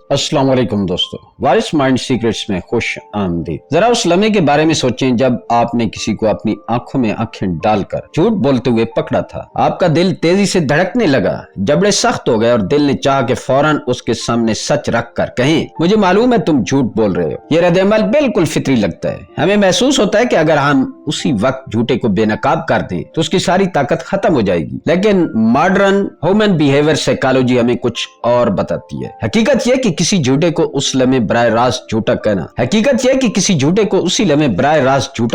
अस्सलाम वालेकुम दोस्तों, वारिस माइंड सीक्रेट्स में खुश आमदीद। जरा उस लम्हे के बारे में सोचें जब आपने किसी को अपनी आंखों में आंखें डालकर झूठ बोलते हुए पकड़ा था। आपका दिल तेजी से धड़कने लगा, जबड़े सख्त हो गए और दिल ने चाहा कि फौरन उसके सामने सच रख कर कहें, मुझे मालूम है तुम झूठ बोल रहे हो। ये रद्द-ए-अमल बिल्कुल फितरी लगता है। हमें महसूस होता है कि अगर हम उसी वक्त झूठे को बेनकाब कर दें तो उसकी सारी ताकत खत्म हो जाएगी। लेकिन मॉडर्न ह्यूमन बिहेवियर साइकोलॉजी हमें कुछ और बताती है। हकीकत यह कि किसी झूठे को उस लम्हे बराह रास्त झूठा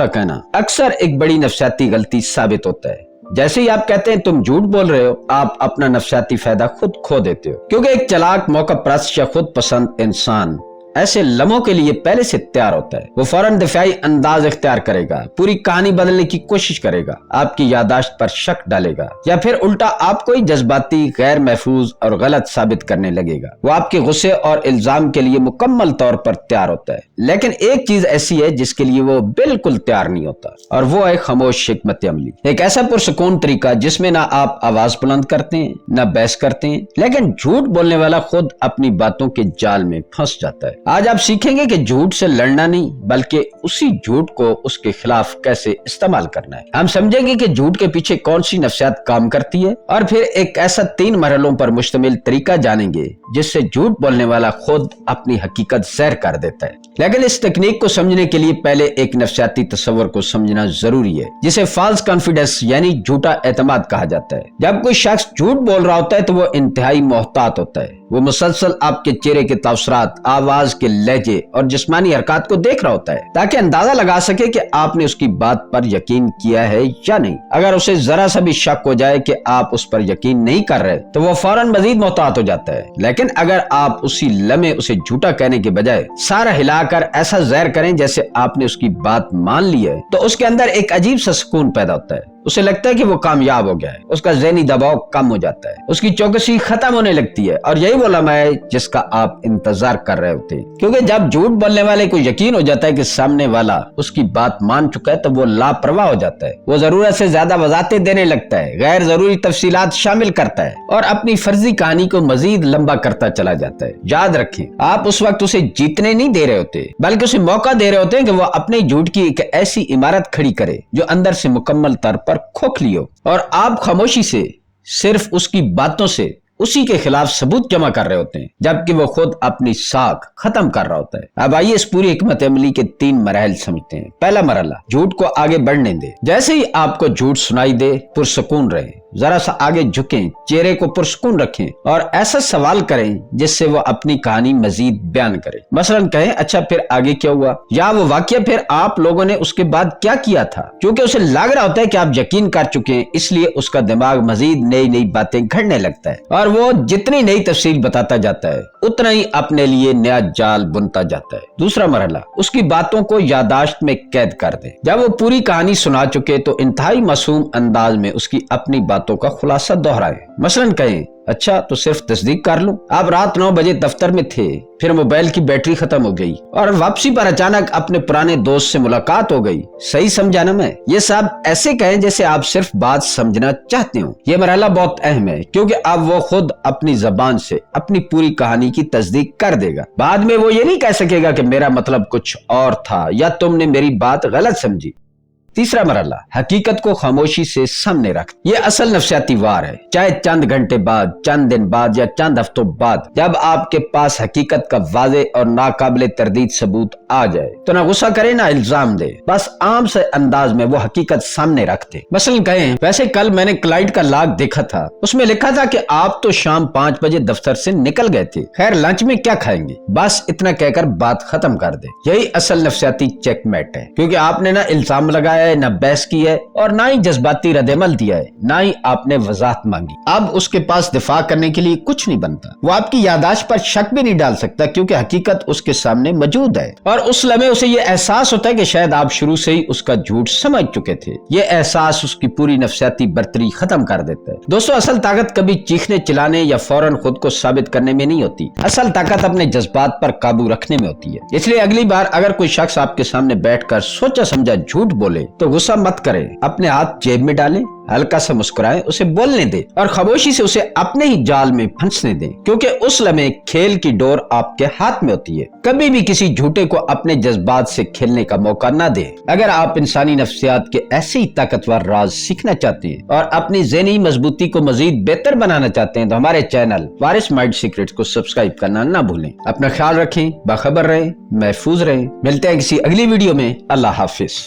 कहना अक्सर एक बड़ी नफसियाती गलती साबित होता है। जैसे ही आप कहते हैं तुम झूठ बोल रहे हो, आप अपना नफसियाती फायदा खुद खो देते हो, क्योंकि एक चालाक, मौका परस्त या खुद पसंद इंसान ऐसे लम्हों के लिए पहले से तैयार होता है। वो फौरन दिफाई अंदाज इख्तियार करेगा, पूरी कहानी बदलने की कोशिश करेगा, आपकी यादाश्त पर शक डालेगा या फिर उल्टा आपको ही जज्बाती, गैर महफूज और गलत साबित करने लगेगा। वो आपके गुस्से और इल्जाम के लिए मुकम्मल तौर पर तैयार होता है। लेकिन एक चीज ऐसी है जिसके लिए वो बिल्कुल तैयार नहीं होता, और वो है खामोश हिकमत अमली। एक ऐसा पुरसकून तरीका जिसमें ना आप आवाज बुलंद करते हैं, ना बहस करते हैं, लेकिन झूठ बोलने वाला खुद अपनी बातों के जाल में फंस जाता है। आज आप सीखेंगे कि झूठ से लड़ना नहीं, बल्कि उसी झूठ को उसके खिलाफ कैसे इस्तेमाल करना है। हम समझेंगे कि झूठ के पीछे कौन सी नफसियात काम करती है, और फिर एक ऐसा 3 मरहलों पर मुश्तमिल तरीका जानेंगे जिससे झूठ बोलने वाला खुद अपनी हकीकत ज़हर कर देता है। लेकिन इस तकनीक को समझने के लिए पहले एक नफसियाती तस्वर को समझना जरूरी है, जिसे फॉल्स कॉन्फिडेंस यानी झूठा एतमाद कहा जाता है। जब कोई शख्स झूठ बोल रहा होता है तो वो इंतहाई मोहतात होता है। वो मुसलसल आपके चेहरे के तासरात, आवाज के लहजे और जिस्मानी हरकत को देख रहा होता है, ताकि अंदाजा लगा सके कि आपने उसकी बात पर यकीन किया है या नहीं। अगर उसे जरा सा भी शक हो जाए कि आप उस पर यकीन नहीं कर रहे तो वो फौरन मजीद मोहतात हो जाता है। लेकिन अगर आप उसी लम्हे उसे झूठा कहने के बजाय सारा हिलाकर ऐसा ज़हर करें जैसे आपने उसकी बात मान ली है, तो उसके अंदर एक अजीब सा सुकून पैदा होता है। उसे लगता है कि वो कामयाब हो गया है, उसका ज़हनी दबाव कम हो जाता है, उसकी चौकसी खत्म होने लगती है, और यही वो लम्हा है जिसका आप इंतजार कर रहे होते हैं। क्योंकि जब झूठ बोलने वाले को यकीन हो जाता है कि सामने वाला उसकी बात मान चुका है, तो वो लापरवाह हो जाता है। वो जरूरत से ज्यादा वजाहतें देने लगता है, गैर जरूरी तफसीलात शामिल करता है और अपनी फर्जी कहानी को मजीद लंबा करता चला जाता है। याद रखें, आप उस वक्त उसे जीतने नहीं दे रहे होते, बल्कि उसे मौका दे रहे होते हैं कि वो अपने झूठ की एक ऐसी इमारत खड़ी करे जो अंदर से मुकम्मल तौर पर खोखली हो, और आप खामोशी से सिर्फ उसकी बातों से उसी के खिलाफ सबूत जमा कर रहे होते हैं, जबकि वो खुद अपनी साख खत्म कर रहा होता है। अब आइए इस पूरी हिकमत अमली के 3 मरहल समझते हैं। पहला मरहला, झूठ को आगे बढ़ने दे। जैसे ही आपको झूठ सुनाई दे, पुरसुकून रहे, जरा सा आगे झुकें, चेहरे को पुरसुकून रखें और ऐसा सवाल करें जिससे वो अपनी कहानी मजीद बयान करे। मसलन कहें, अच्छा फिर आगे क्या हुआ, या वो वाकया फिर आप लोगों ने उसके बाद क्या किया था। क्योंकि उसे लग रहा होता है कि आप यकीन कर चुके हैं, इसलिए उसका दिमाग मजीद नई नई बातें घड़ने लगता है, और वो जितनी नई तफसील बताता जाता है उतना ही अपने लिए नया जाल बुनता जाता है। दूसरा मरहला, उसकी बातों को यादाश्त में कैद कर दे। जब वो पूरी कहानी सुना चुके तो इंतहाई मासूम अंदाज में उसकी अपनी बातों का खुलासा दोहराए। मसलन कहें, अच्छा तो सिर्फ तस्दीक कर लूं, आप रात 9 बजे दफ्तर में थे, फिर मोबाइल की बैटरी खत्म हो गई और वापसी पर अचानक अपने पुराने दोस्त से मुलाकात हो गई। सही समझा ना मैं? ये सब ऐसे कहें जैसे आप सिर्फ बात समझना चाहते हो। ये मरहला बहुत अहम है, क्योंकि अब वो खुद अपनी जबान से अपनी पूरी कहानी की तस्दीक कर देगा। बाद में वो ये नहीं कह सकेगा कि मेरा मतलब कुछ और था या तुमने मेरी बात गलत समझी। तीसरा मरहला, हकीकत को खामोशी से सामने रख। ये असल नफसियाती वार है। चाहे चंद घंटे बाद, चंद दिन बाद या चंद हफ्तों बाद, जब आपके पास हकीकत का वाज़े और नाकाबिले तरदीद सबूत आ जाए तो ना गुस्सा करे ना इल्जाम दे, बस आम से अंदाज में वो हकीकत सामने रख दे। मसलन कहें, वैसे कल मैंने क्लाइंट का लॉग देखा था, उसमें लिखा था कि आप तो शाम 5 बजे दफ्तर से निकल गए थे, खैर लंच में क्या खाएंगे। बस इतना कहकर बात खत्म कर दे। यही असल नफसियाती चेकमेट है, क्योंकि आपने ना इल्जाम लगाया, न बहस की है और ना ही जज्बाती रद्द-ए-अमल दिया है, ना ही आपने वजाहत मांगी। अब उसके पास दिफा करने के लिए कुछ नहीं बनता। वो आपकी यादाश्त पर शक भी नहीं डाल सकता, क्योंकि हकीकत उसके सामने मौजूद है, और उस लम्हे उसे ये एहसास होता है कि शायद आप शुरू से ही उसका झूठ समझ चुके थे। ये एहसास उसकी पूरी नफसियाती बर्तरी खत्म कर देता है। दोस्तों, असल ताकत कभी चीखने चिल्लाने या फौरन खुद को साबित करने में नहीं होती। असल ताकत अपने जज्बात पर काबू रखने में होती है। इसलिए अगली बार अगर कोई शख्स आपके सामने बैठकर सोचा समझा झूठ बोले तो गुस्सा मत करें, अपने हाथ जेब में डालें, हल्का सा मुस्कुराएं, उसे बोलने दें और खामोशी से उसे अपने ही जाल में फंसने दें, क्योंकि उस लम्हे खेल की डोर आपके हाथ में होती है। कभी भी किसी झूठे को अपने जज्बात से खेलने का मौका ना दें। अगर आप इंसानी नफ्सियात के ऐसे ही ताकतवर राज सीखना चाहते हैं और अपनी ज़हनी मजबूती को मजीद बेहतर बनाना चाहते हैं तो हमारे चैनल वारिस माइंड सीक्रेट्स को सब्सक्राइब करना ना भूलें। अपना ख्याल रखें, बाखबर रहें, महफूज रहें। मिलते हैं किसी अगली वीडियो में। अल्लाह हाफिज।